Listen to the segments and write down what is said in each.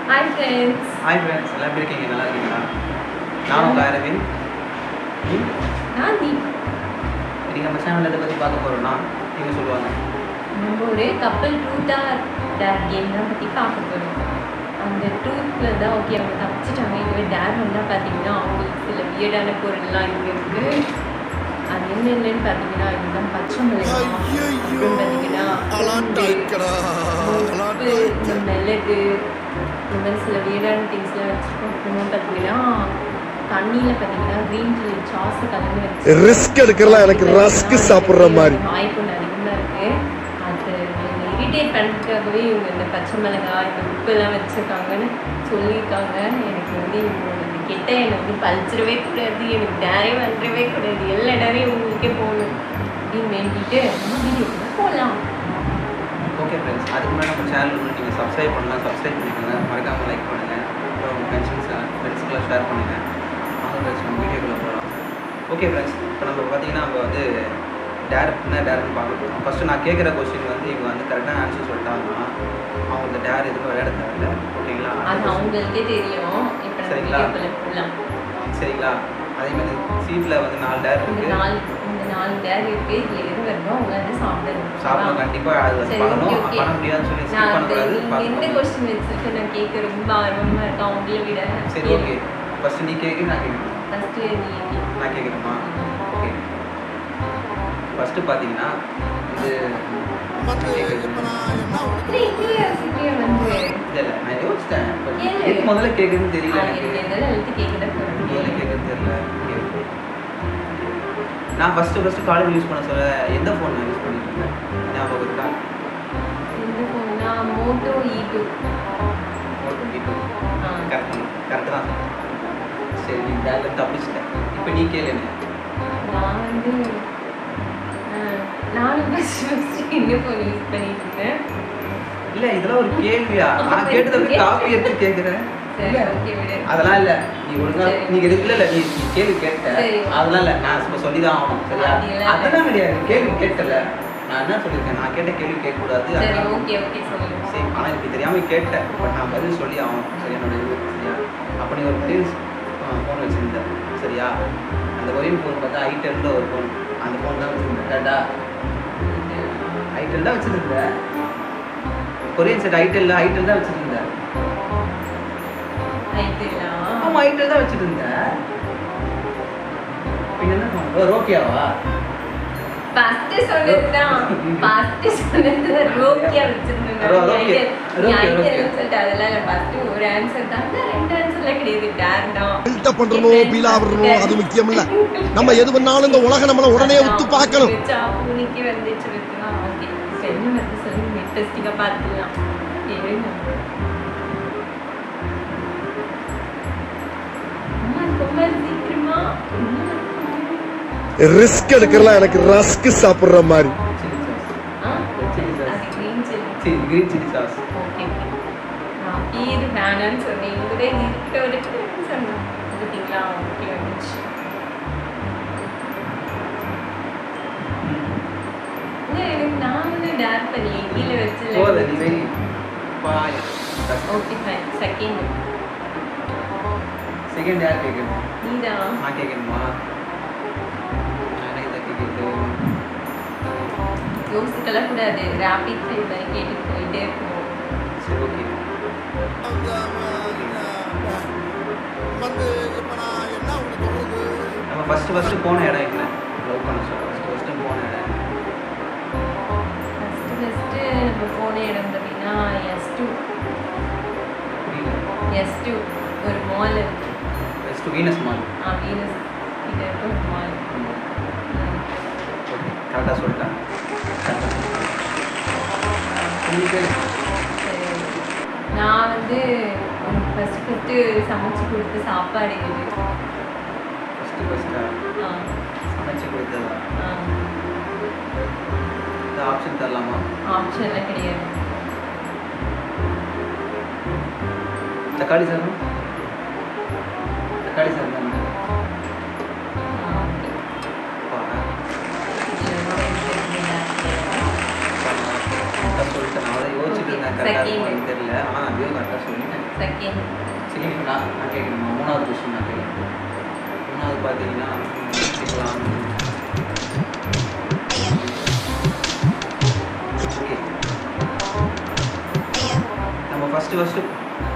Hi friends. Hi friends, எல்லாம் எப்படி இருக்கீங்க? நல்லா இருக்கீங்களா? நான் உங்க அரவிந்த். நான் தீப். இன்னைக்கு நம்ம சேனல்ல எதை பத்தி பார்க்க போறோம்னா, நீங்க சொல்லுவாங்க. நம்ம ஒரு கப்பல் ட்ரூத் ஆர் டேர் கேம் தான் பற்றி பார்க்க போகிறோம். அந்த ட்ரூத்தில் தான் ஓகே அவங்க தப்பிச்சிட்டாங்க. இதுவே டேர் வந்தால் பார்த்தீங்கன்னா அவங்களுக்கு சில வியர்டான பொருள்லாம் இங்கே இருக்குது. அது என்னென்னு பார்த்தீங்கன்னா இதுதான் பச்சை மிளகாய், அப்புறம் பார்த்தீங்கன்னா இந்த மிளகு, இந்த மாதிரி சில வியர்டான திங்ஸ்லாம் வச்சுருக்கோம். அப்புறம் பார்த்தீங்கன்னா தண்ணியில் பார்த்தீங்கன்னா க்ரீன் சில்லி சாஸ் கலந்து வச்சு ரிஸ்க் எடுக்கலாம். எனக்கு ரஸ்க் சாப்பிட்ற மாதிரி வாய்ப்பு அதிகமாக இருக்குது. அது இரிட்டேட் பண்ணுறதுக்காகவே இவங்க இந்த பச்சை மிளகாய் இந்த உப்பெல்லாம் வச்சுருக்காங்கன்னு சொல்லியிருக்காங்க. எனக்கு வந்து இவங்களோட இந்த கெட்ட என்னை வந்து பழிச்சிடவே கூடாது, எனக்கு டேரே வந்துடவே கூடாது, எல்லா டேரையும் உங்களுக்கே போகணும் அப்படின்னு வேண்டிட்டு நம்ம வீடியோக்குள்ள போகலாம். ஓகே ஃப்ரெண்ட்ஸ், அதுக்கு முன்னாடி நம்ம சேனல் வந்து நீங்கள் சப்ஸ்கிரைப் பண்ணலாம், சப்ஸ்கிரைப் பண்ணிக்கோங்க, மறக்காமல் லைக் பண்ணுங்கள், அப்புறம் உங்கள் ஃப்ரெண்ட்ஸ்க்கெல்லாம் ஷேர் பண்ணுங்கள். அவங்க ஃப்ரெண்ட்ஸ் நம்ம வீடியோக்குள்ளே போகலாம். ஓகே ஃப்ரெண்ட்ஸ், இப்போ நம்ம பார்த்தீங்கன்னா நம்ம வந்து டேர்னு பார்க்க போகிறோம். ஃபஸ்ட்டு நான் கேட்குற கொஸ்டின் வந்து இவங்க வந்து கரெக்டான ஆன்சர் சொல்லிட்டாங்கன்னா அவங்க இந்த டேர் எதுவும் விளையாட தேவையில்லை. ஓகேங்களா? அது அவங்களுக்கே தெரியும். இப்போ சரிங்களா? சரிங்களா? அதே மாதிரி சீட்டில் வந்து 4 டேர் இருக்குது. இந்த 4 டேர் இருக்குது. இதில் எது வருதோ அவங்க வந்து சாப்பிடணும். கண்டிப்பாக அது பண்ணணும். பண்ண முடியாதுன்னு சொல்லி ஸ்கிப் பண்ணக்கூடாது. எந்த கொஸ்டின் வச்சுருக்கு நான் கேட்க ரொம்ப ஆர்வமாக இருக்கேன் அவங்கள விட. சரி, ஓகே. ஃபஸ்ட்டு நீ கேட்கு, நான் கேட்கணும். ஃபஸ்ட்டு நான் கேட்கணுமா? ஓகே. ஃபஸ்ட்டு பார்த்தீங்கன்னா இது இல்லை நான் யோசித்தேன். முதல்ல கேட்குறதுன்னு தெரியல எனக்கு. முதல்ல கேட்குறது தெரியல. நான் ஃபஸ்ட்டு காலேஜ் யூஸ் பண்ண சொல்ல எந்த ஃபோன் நான் யூஸ் பண்ணிட்டு இருந்தேன் ஞாபகம் இருக்கா? இந்த ஃபோன்னா மோட்டோ E2. கரெக்டு தான். சரி, நீ டேரில் தப்பிச்சிட்டேன். இப்போ நீ கேளு. நான் வந்து நானும் ஃபஸ்ட்டு என்ன ஃபோன் யூஸ் பண்ணிட்டு இருந்தேன். இல்லை, இதெல்லாம் ஒரு கேள்வியா? நான் கேட்டதை போய் காப்பி எடுத்து கேட்குறேன். அதெல்லாம் இல்லை, நீ ஒழுங்கா நீங்க இருக்குல்ல இல்லை, நீ கேள்வி கேட்ட அதெல்லாம் இல்லை, நான் சொல்லி தான் ஆகணும். சரியா? அதெல்லாம் கிடையாது. கேள்வி கேட்டல, நான் என்ன சொல்லியிருக்கேன், நான் கேட்ட கேள்வி கேட்கக்கூடாது. சரி, ஆனால் இப்படி தெரியாமல் கேட்டேன். பட் நான் பதில் சொல்லி ஆகணும். சரி, என்னோட இது. சரியா? அப்போ நீ ஒரு ப்ளீஸ் ஃபோன் வச்சுருந்தேன். சரியா? அந்த ஒரேன் ஃபோன் பார்த்தா ஐட்டெல்ல ஒரு ஃபோன், அந்த ஃபோன் தான் வச்சுருந்தேன். கரெக்டா? ஐட்டெல் தான் வச்சுருந்தேன். கொரியன் செட் ஐட்டெல் தான் வச்சுருந்தேன். ஆமாம், ஐட்டெல் தான் வச்சுருந்தேன். பின்ன என்ன ஃபோன்? ரோக்கியாவா? ஃபர்ஸ்ட் சொன்னது ரோக்கியா வச்சிருந்தேன். அதெல்லாம் ஃபர்ஸ்ட் ஒரு ஆன்சர் தான், ரெண்டு ஆன்சர்ல கிடையாது. டேர் தான் பில்ட் பண்றணும், பீலா வரணும், அது முக்கியம் இல்ல. நம்ம எது பண்ணாலும் இந்த உலகம் நம்மள உடனே உத்து பார்க்கணும். புனிக்கு வந்துச்சு வெச்சா. ஓகே, என்ன வந்து சொல்லி டெஸ்டிங்கா பார்த்துலாம். ரொம்ப சீக்கிரமா ரிஸ்க் எடுக்கலாம். எனக்கு ரஸ்க் சாப்பிடுற மாதிரி. Green chilli sauce. ஓகே, நான் இது வேணான்னு சொன்னேன். இவங்களே இருக்கிற ஒரு சொன்னேன். பார்த்தீங்களா? ஓகே வந்துச்சு. நான் வந்து டேர் பண்ணி கீழே வச்சு ஓகே ஃபைன். செகண்ட் யார் கேட்கணும்? நீதான். நான் கேட்கணுமா? யோசிக்கலாம் கூடாது. ரேபிட் ஃபயர் மாதிரி கேட்டு போயிட்டே இருக்கணும். சரி, ஓகே. நம்ம ஃபஸ்ட்டு போன இடம் இல்லை, லவ் பண்ண சொல்ல ஃபஸ்ட்டு போன இடம். ஃபஸ்ட்டு நம்ம போன இடம் பார்த்தீங்கன்னா S2 ஒரு மால் இருக்கு. S2 Venus mall. வீனஸ் கிட்ட இருக்க ஒரு மால். ஓகே, கரெக்டாக சொல்லிட்டேன். நான் வந்து ஃபஸ்ட்டு சமைச்சு கொடுத்த சாப்பாடு இது. ஃபஸ்ட்டு சமைச்சு கொடுத்ததா? இந்த ஆப்ஷன் தரலாமா? ஆப்ஷன்லாம் கிடையாது. தக்காளி சாதம். தக்காளி சாதம் தானே? கரெக்டாக சொல்லிட்டேன். நான் அதை யோசிச்சுட்டு இருந்தேன் கரெக்டாக இருக்கும்னு தெரியல. ஆனால் நான் அதுவும் கரெக்டாக சொல்லிட்டேன். செகண்ட் நான் கேட்கணுமா? 3வது கொஸ்டின் நான் கேட்குறேன். 3வது பார்த்தீங்கன்னா ஓகே, நம்ம ஃபஸ்ட்டு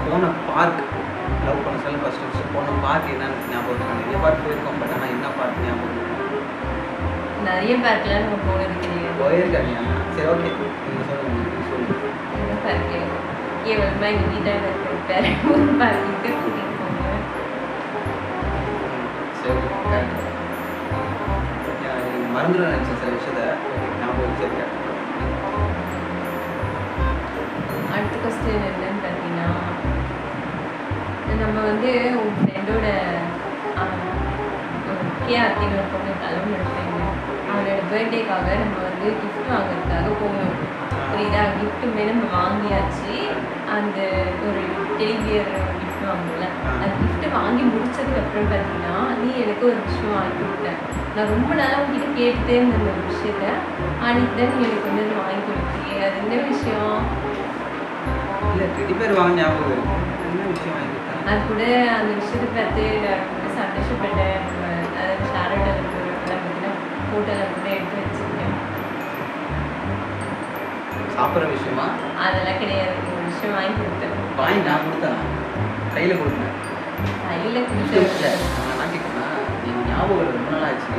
போன பார்க், லவ் பண்ண சொல்ல ஃபஸ்ட்டு போன பார்க் என்னன்னு ஞாபகம் இருக்கா? நிறைய பார்க் போயிருக்கோம், பட் ஆனால் என்ன பார்க் ஞாபகம் இருக்கும்? நிறைய பார்க்கல நம்ம போனது கிடையாது. போயிருக்காங்க. சரி ஓகே, நீங்கள் சொல்லுங்கள். பார்க்கு கேவலமாக எங்கள் வீட்டாக இருக்கிற ஒரு பார்க்கிட்டு கூட்டிகிட்டு போங்க. சரி மறந்துட நினச்சேன் சில விஷயத்த. ஞாபகம் வச்சிருக்கேன். அடுத்த கொஸ்டின் என்னன்னு பார்த்தீங்கன்னா, நம்ம வந்து உங்கள் ஃப்ரெண்டோட கேஆர்த்தின்னு ஒரு பொண்ணு கல்யாணம் எடுப்பீங்க. அவனோட பர்த்டேக்காக நம்ம வந்து கிஃப்ட் வாங்குறதுக்காக போகணும். புரியுதா? கிஃப்ட்டுமே நம்ம வாங்கியாச்சு. அந்த ஒரு டெலிவியர் கிஃப்ட் வாங்கல, அந்த கிஃப்ட்டு வாங்கி முடிச்சதுக்கப்புறம் பார்த்தீங்கன்னா நீ எனக்கு ஒரு விஷயம் வாங்கி கொடுத்தேன். நான் ரொம்ப நாளாக உங்ககிட்ட கேட்டுட்டே இருந்த ஒரு விஷயத்த அன்னைக்கு தான் நீ எனக்கு வந்து வாங்கி கொடுத்தீங்க. அது என்ன விஷயம்? இல்லை டெடி பேர் வாங்க ஞாபகம் இருக்கு. என்ன விஷயம் வாங்கி கொடுத்தேன்? அது கூட அந்த விஷயத்தை பார்த்து நான் ரொம்ப சந்தோஷப்பட்டேன். அதாவது ஷேரோட ஃபோட்டோவில் கூட எடுத்து வச்சுருக்கேன். சாப்பிட்ற விஷயமா? அதெல்லாம் கிடையாது. ஒரு விஷயம் வாங்கி கொடுத்தேன். வாங்கி நான் கொடுத்தேன், கையில் கொடுத்தேன். கையில் கொடுத்தேன். நான் கேட்குறேன், என் ஞாபகம் ரொம்ப நாள் ஆச்சு.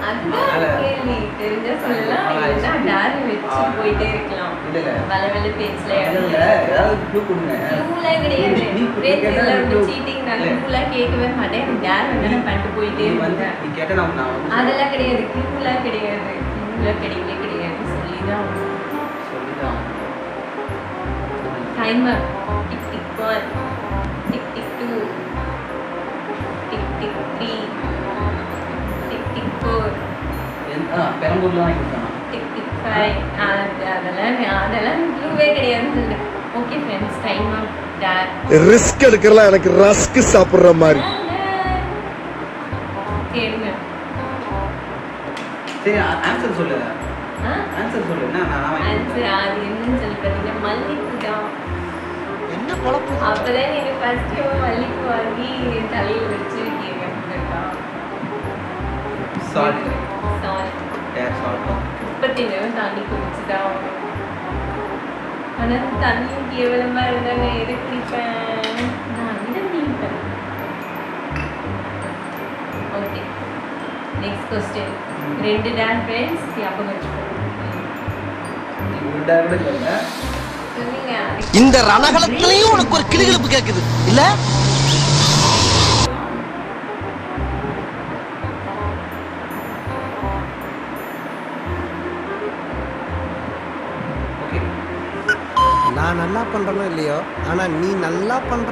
அதுதான் கேள்வி. தெரிஞ்சா சொல்லலாம், இல்லைன்னா டாரி வச்சு போயிட்டே இருக்கலாம். வள வெள்ள பேச்சில் ஏதாவது க்ளூ கொடுங்க. க்ளூலாம் கிடையாது. பேச்சில் ரொம்ப சீட்டிங். நான் க்ளூலாம் கேட்கவே மாட்டேன். எனக்கு டேர் வந்து பண்ணிட்டு போயிட்டே இருந்தேன். நீ கேட்டால் நான் அதெல்லாம் கிடையாது. க்ளூலாம் கிடையாது. க்ளூலாம் கிடையவே கிடையாது. சொல்லிதான் timer. Tick tick 1, tick tick 2, tick tick 3, tick tick 4, பெரம்பூர்ல வாங்கி கொடுத்தானா? Tick tick 5. அதெல்லாம் க்ளூவே கிடையாதுன்னு சொல்லிட்டேன். Okay friends, time of dare. Risk எடுக்கிறலாம் எனக்கு ரஸ்க் சாப்பிடுற மாதிரி. கேளுங்க. சரி ஆன்சர் சொல்லு. ஆன்சர் சொல்லு. என்ன ஆன்சர் அது என்னன்னு சொல்லி பார்த்தீங்கன்னா மல்லிப்பூ தான். என்ன பழப்பு? அப்பதான் நீங்க ஃபர்ஸ்ட் மல்லிப்பூ வாங்கி தலையில் வச்சு கேட்கா. சால்ட். சால்ட். உற்பத்தி நேரம் தண்ணி குடிச்சுதான். ஆனால் தண்ணியும் கேவலமா இருந்தாங்க. எது குடிப்பேன்? நான் இதை குடிப்பேன். Okay, next question. 2 dare friends ஞாபகம் வச்சுக்கோங்க. சொல்லுங்க. இந்த ரணகலத்திலையும் உனக்கு ஒரு கிளுகிழப்பு கேக்குது இல்ல? நான் நல்லா பண்றனோ இல்லையோ, ஆனா நீ நல்லா பண்ற.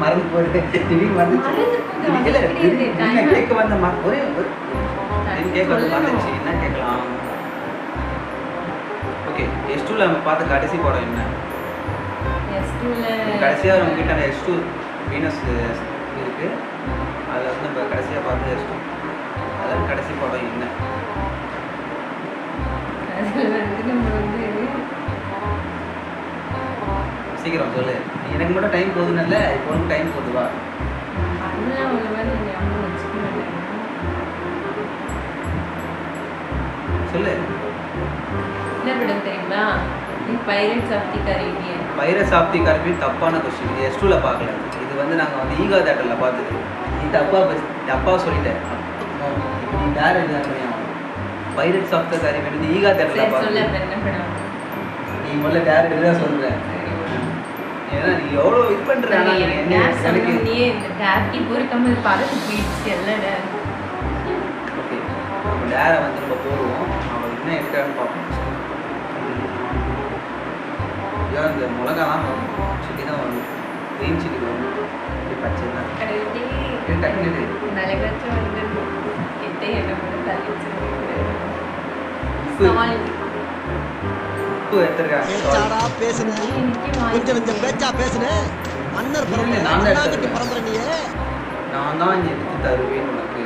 மறந்து போயிட்டு கேட்க வந்த ஒரே கேட்க வந்து மறந்துச்சு. என்ன கேட்கலாம்? ஓகே, S2ல நம்ம பார்த்த கடைசி படம் என்ன? கடைசியாக நம்ம கிட்ட S2 வீனஸ் இருக்கு. அதில் வந்து நம்ம கடைசியாக பார்த்த S2 அதாவது கடைசி படம் என்ன? சீக்கிரம் சொல்லு. எனக்கு மட்டும் டைம் போகுதுன்னு இப்போ உனக்கு டைம் போகுதுவா? சொல்லு. என்ன படம் தெரியுமா? Pirates of the Caribbean. Pirates of the Caribbean தப்பான கொஸ்டின். இது S2ல பார்க்கல. இது வந்து நாங்கள் வந்து ஈகா தேட்டரில் பார்த்தது. நீ தப்பா சொல்லிட்டேன். நீ வேற என்ன? பைரட்ஸ் ஆஃப் தி கரீபியன் வந்து ஈகா தேட்டரில் பார்த்தது. நீ முதல்ல டேரக்டர் தான் சொல்ற. ஏன்னா நீ எவ்வளோ இது பண்ணுற. எனக்கு இந்த டேரக்டி பொறுக்காமல் படத்து போயிடுச்சு எல்லாம். ஓகே, நம்ம டேரை வந்து நம்ம போடுவோம். அவன் என்ன இருக்கான்னு பார்ப்போம். ஏன் இந்த மிளகாலாம் சில்லி தான் வரும். க்ரீன் சில்லி வரும். இப்படி பச்சை தான் டக்குனு மிளகாச்சும் வந்து கிட்ட என்ன பண்ண தள்ளிச்சு. உப்பு எடுத்துருக்காங்க. கொஞ்சம் பேச்சா பேசுனேன். மன்னர் பரம்பரை நீயே. நான் தான் இங்கே எடுத்து தருவேன் உனக்கு.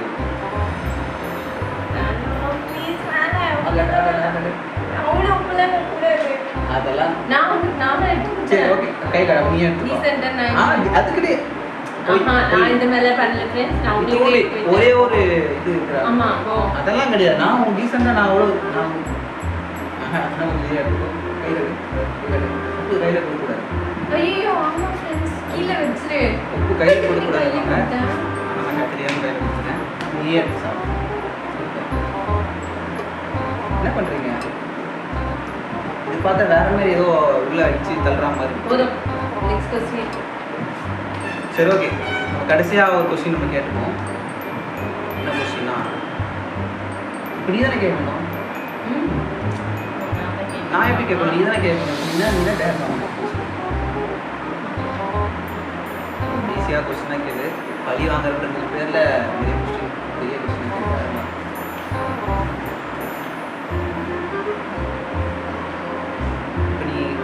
அவனும் அப்பெல்லாம் கூடாது. அதெல்லாம் நானும் சரி எடுத்துக்கிட்டேன். ஓகே கை கடை நீ எடுத்து ரீசெண்டா நான் அதுக்கிட்டே நான் இந்த மேல பண்ணல ஃப்ரெண்ட்ஸ். நான் உங்களுக்கு ஒரே ஒரு இது இருக்குடா. ஆமா அதெல்லாம் கிடையாது. நான் டீசெண்டா நான் அவ்வளோ நான் அதெல்லாம் கொஞ்சம் எடுத்துக்கோ கையில கொடுக்கூடாது. ஐயோ ஆமா ஃப்ரெண்ட்ஸ் கீழே வச்சிரு. உப்பு கையில் கொடுக்கூடாது. கையில கொடுத்தா நான் தெரியாம கையில் கொடுத்துட்டேன். நீ எடுத்து சாப்பிடு. என்ன பண்றீங்க? இது பார்த்தா வேற மாதிரி ஏதோ உள்ள அடிச்சு தள்ளுற மாதிரி. போதும். Next question. சரி ஓகே. கடைசியா ஒரு क्वेश्चन நம்ம கேட்போம். என்ன क्वेश्चनனா? இப்படி தானே கேட்கணும். நான் எப்படி கேட்கணும்? நீ தானே கேட்கணும். நீ தான் டேரக்ட் பண்ணணும். ஈஸியாக क्वेश्चन கேளு. பழி வாங்குறதுன்ற பேர்ல பெரிய क्वेश्चन கேட்கறாங்க.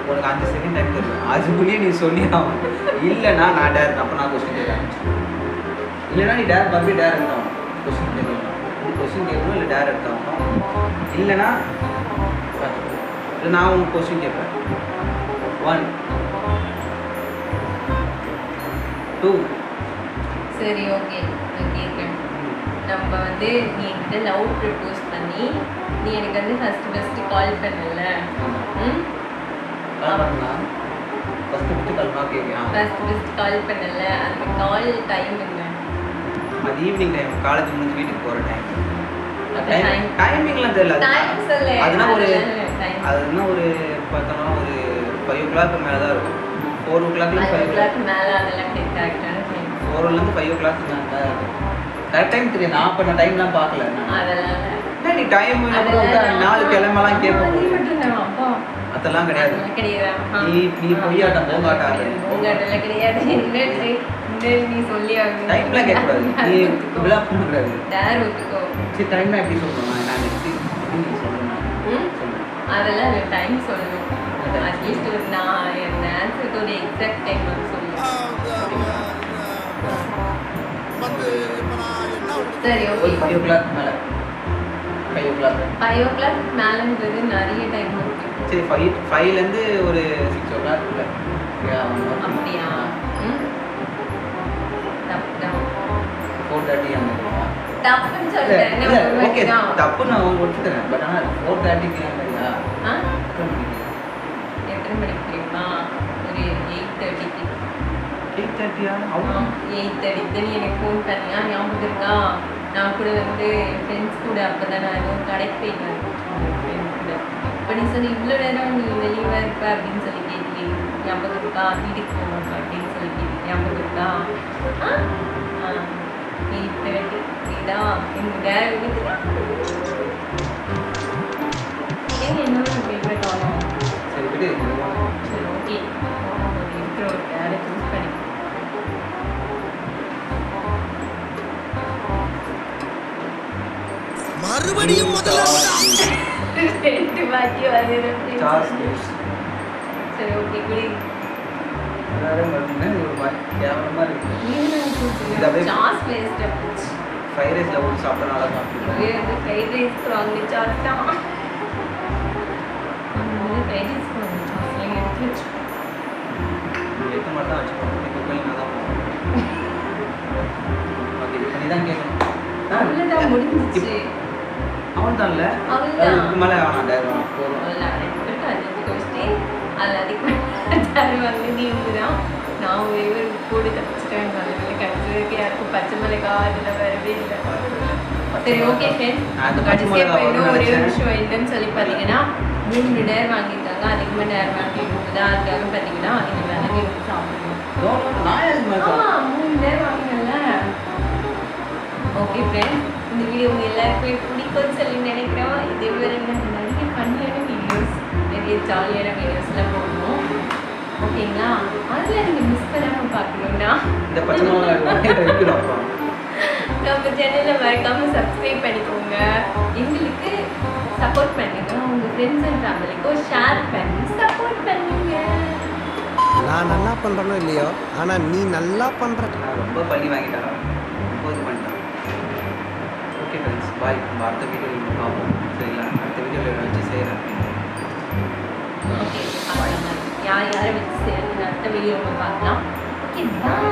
உனக்கு 5 செகண்ட் டைம் தருவேன். அதுக்குள்ளேயே நீ சொல்லிடலாம். இல்லைன்னா நான் டேரக்ட் அப்போ நான் கொஸ்டின் கேட்க ஆரம்பிச்சேன். இல்லைன்னா நீ டேரக்ட் மறுபடியும் டேரக்ட் ஆகும். கொஸ்டின் கேட்கணும். நீ கொஸ்டின் கேட்கணும் இல்லை டேரக்ட் ஆகணும். இல்லைன்னா இல்லை நான் உங்களுக்கு கொஸ்டின் கேட்பேன். 1 2 சரி ஓகே நான் கேட்குறேன். நம்ம வந்து நீ என்கிட்ட லவ் ப்ரப்போஸ் பண்ணி நீ எனக்கு வந்து ஃபஸ்ட்டு கால் பண்ணல. கால் பண்ணலாம். ஃபஸ்ட்டு கால் கேட்கலாம். ஃபஸ்ட்டு கால் பண்ணல. அந்த கால் டைம் என்ன? அது ஈவினிங் டைம். காலேஜ் முடிஞ்சு வீட்டுக்கு போகிற டைம். டைம் டைமிங்லாம் தெரியல. டைம் சொல்லு. அதுனா ஒரு டைம் அதுனா ஒரு பார்த்தோம்னா ஒரு 5 o'clock மேலே தான் இருக்கும். 4 o'clockலேருந்து 5 o'clock மேலே அதெல்லாம் கரெக்டான டைம். 4லேருந்து 5 o'clock மேலே தான் இருக்கும். கரெக்ட் டைம் தெரியும். நான் பண்ண டைம்லாம் பார்க்கல. அதெல்லாம் நீ டைம் 4 கிழமெல்லாம் கேட்போம். அப்பா அதெல்லாம் கிடையாது. கிடையாது. நீ பொய்யாட்டம் போங்காட்டாது. உங்கள்கிட்ட கிடையாது. நீ சொல்லி டைம்லாம் கேட்கக்கூடாது. நீ இப்படிலாம் பண்ணக்கூடாது. டேர் ஒத்துக்கோ. சரி டைம்லாம் எப்படி சொல்லணும்? நான் எப்படி நீ சொல்லணும்? அதெல்லாம் இல்லை டைம் சொல்லணும். அட்லீஸ்ட் ஒரு நான் என் ஆன்சருக்கு ஒரு எக்ஸாக்ட் டைம் வந்து சொல்லணும். சரி ஓகே. 5 o'clock மேலே 5 o'clock 5 o'clock மேலேன்றது நிறைய டைம் இருக்கு. சரி 5லேருந்து ஒரு 6 o'clock இல்லை அப்படியா? தப்பு 4:30 அந்த தப்புன்னு சொல்லிட்டேன். ஓகே தப்பு நான் ஒத்துக்கிறேன். பட் ஆனால் 4:30க்கு இல்லையா? எத்தனை மணிக்கு தெரியுமா? ஒரு 8:30க்கு. 8:30 அவ்வளோ 8:30 நீ எனக்கு ஃபோன் பண்ணியா? ஞாபகம் இருக்கா? நான் கூட வந்து என் ஃப்ரெண்ட்ஸ் கூட அப்போ தான் நான் எதுவும் கடைக்கு போயிட்டேன் ஃப்ரெண்ட்ஸ் கூட. இப்போ நீ சொல்லி இவ்வளோ நேரம் நீ வெளியே இருப்ப அப்படின்னு சொல்லி கேட்கி ஞாபகம் இருக்கா? வீட்டுக்கு போகணும் அப்படின்னு சொல்லி கேட்கி ஞாபகம் இருக்கா? 8:30 இதான் எங்கள் டேட் வீட்டுக்கு. என்னோட ஃபேவரட் ஆகும். சரி விடு. சரி ஓகே. இருக்கிற ஒரு டேரை சூஸ் பண்ணி மறுபடியும் முதல்ல 2 வாட்டி வருது. சரி ஓகே குடி. ஒரு மாதிரி கேவலமாக இருக்குது. சாஸ் வேஸ்ட் ஆச்சு. ஃப்ரைட் ரைஸில் போட்டு சாப்பிட்டா நல்லா சாப்பிடுவேன். ஃப்ரைட் ரைஸ் வாங்கி சாஸ் தான். ஃப்ரைட் ரைஸ் வாங்கி சாஸ்லாம் எடுத்து வச்சு எடுக்க மாட்டேன் வச்சுக்கோங்க. இப்போ போய் நான் தான் போகிறேன். ஓகே நீ தான் கேட்கணும். அவ்வளோதான் முடிஞ்சிச்சு. அவன் தான் இல்லை அவ்வளோதான். அதுக்கு மேலே அவன் டேரக்ட் போதும். அதில் அதிகமாக வந்து நீங்க தான் நான் ஒரே போட்டு தப்பிச்சிட்டேன். கடைசிக்கு யாருக்கும் பச்சை மிளகாய் இதெல்லாம் வரவே இல்லை. சரி ஓகே ஃப்ரெண்ட்ஸ். கடைசியாக இன்னும் ஒரே ஒரு விஷயம் என்னன்னு சொல்லி பார்த்தீங்கன்னா 3 டேர் வாங்கியிருக்காங்க. அதிகமாக டேர் வாங்கிட்டு தான் அதுக்காக பார்த்தீங்கன்னா இந்த மிளகு எடுத்து சாப்பிடணும். 3 டேர் வாங்கினல. ஓகே ஃப்ரெண்ட்ஸ் இந்த வீடியோ உங்கள் எல்லாருக்குமே பிடிக்கும்னு சொல்லி நினைக்கிறோம். இதே மாதிரி நிறைய ஃபன்னியான வீடியோஸ் நிறைய ஜாலியான வீடியோஸ்லாம் போடணும். ஓகேங்களா? அதில் நீங்கள் மிஸ் பண்ணாமல் பார்க்கணுன்னா இந்த பச்சை மிளகாய் நம்ம சேனலில் மறக்காமல் சப்ஸ்கிரைப் பண்ணிக்கோங்க. எங்களுக்கு சப்போர்ட் பண்ணுங்க. உங்கள் ஃப்ரெண்ட்ஸ் அண்ட் ஃபேமிலிக்கும் ஷேர் பண்ணி சப்போர்ட் பண்ணுங்க. நான் நல்லா பண்றேனோ இல்லையோ, ஆனா நீ நல்லா பண்ற. ரொம்ப பள்ளி வாங்கிட்டாரா? போது பண்ணிட்டான். Okay friends bye. அடுத்த வீடியோவில் பார்ப்போம். சரிங்களா? அடுத்த வீடியோவில் வச்சு செய்கிறேன். ஓகே பார்க்கலாம் யார் யாரை வச்சு சேர்ந்து அடுத்த வீடியோ பார்க்கலாம் ஓகே பாய்